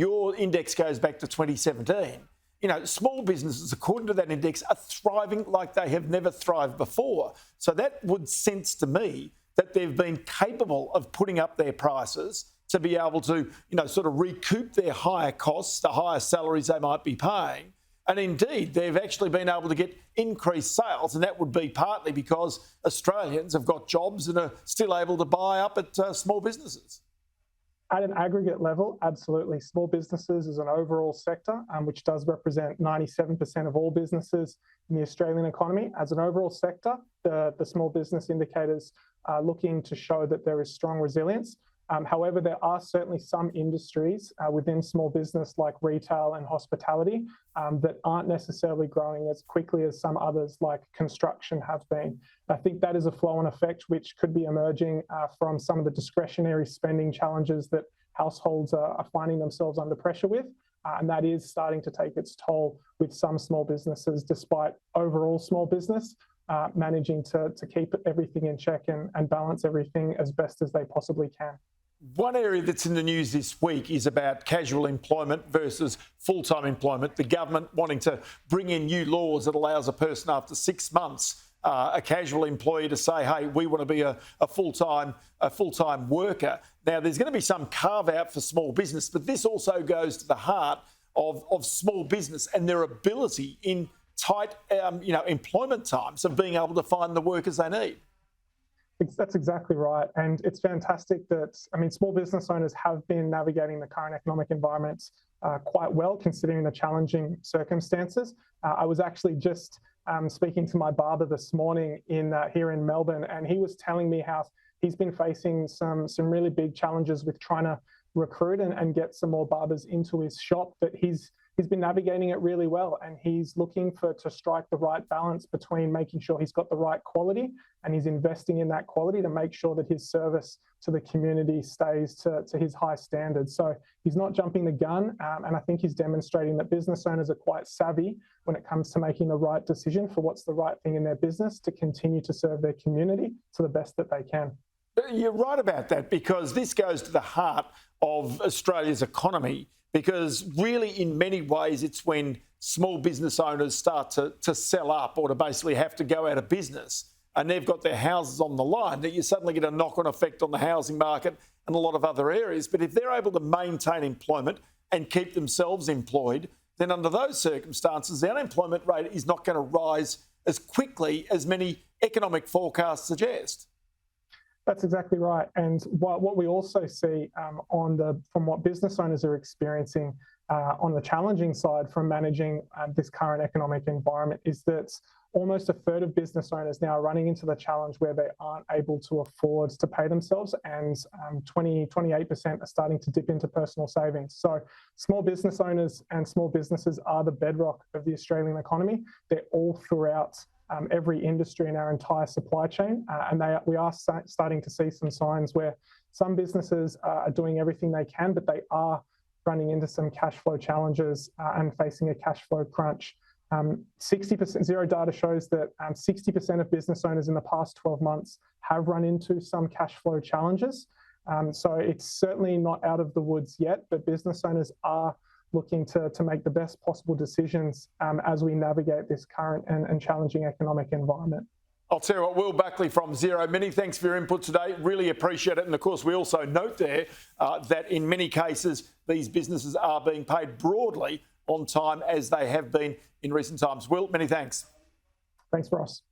Your index goes back to 2017. Small businesses, according to that index, are thriving like they have never thrived before. So that would sense to me that they've been capable of putting up their prices to be able to, sort of recoup their higher costs, the higher salaries they might be paying. And indeed, they've actually been able to get increased sales, and that would be partly because Australians have got jobs and are still able to buy up at small businesses. At an aggregate level, absolutely. Small businesses is an overall sector, which does represent 97% of all businesses in the Australian economy. As an overall sector, the small business indicators are looking to show that there is strong resilience. However, there are certainly some industries within small business like retail and hospitality that aren't necessarily growing as quickly as some others like construction have been. I think that is a flow-on effect which could be emerging from some of the discretionary spending challenges that households are finding themselves under pressure with. And that is starting to take its toll with some small businesses, despite overall small business managing to keep everything in check and balance everything as best as they possibly can. One area that's in the news this week is about casual employment versus full-time employment. The government wanting to bring in new laws that allows a person after 6 months, a casual employee, to say, hey, we want to be a full-time worker. Now, there's going to be some carve-out for small business, but this also goes to the heart of small business and their ability in tight employment times of being able to find the workers they need. That's exactly right. And it's fantastic that, small business owners have been navigating the current economic environment quite well, considering the challenging circumstances. I was actually just speaking to my barber this morning here in Melbourne, and he was telling me how he's been facing some really big challenges with trying to recruit and get some more barbers into his shop, but he's been navigating it really well, and he's looking to strike the right balance between making sure he's got the right quality, and he's investing in that quality to make sure that his service to the community stays to his high standards. So he's not jumping the gun, and I think he's demonstrating that business owners are quite savvy when it comes to making the right decision for what's the right thing in their business to continue to serve their community to the best that they can. You're right about that, because this goes to the heart of Australia's economy, because really in many ways it's when small business owners start to sell up or to basically have to go out of business and they've got their houses on the line that you suddenly get a knock-on effect on the housing market and a lot of other areas. But if they're able to maintain employment and keep themselves employed, then under those circumstances, the unemployment rate is not going to rise as quickly as many economic forecasts suggest. That's exactly right. And what we also see from what business owners are experiencing on the challenging side from managing this current economic environment is that almost a third of business owners now are running into the challenge where they aren't able to afford to pay themselves, and 28% are starting to dip into personal savings. So small business owners and small businesses are the bedrock of the Australian economy. They're all throughout every industry in our entire supply chain. And we are starting to see some signs where some businesses are doing everything they can, but they are running into some cash flow challenges and facing a cash flow crunch. 60% Xero data shows that 60% of business owners in the past 12 months have run into some cash flow challenges. So it's certainly not out of the woods yet, but business owners are looking to make the best possible decisions as we navigate this current and challenging economic environment. I'll tell you what, Will Buckley from Xero, many thanks for your input today. Really appreciate it. And of course, we also note there that in many cases, these businesses are being paid broadly on time as they have been in recent times. Will, many thanks. Thanks, Ross.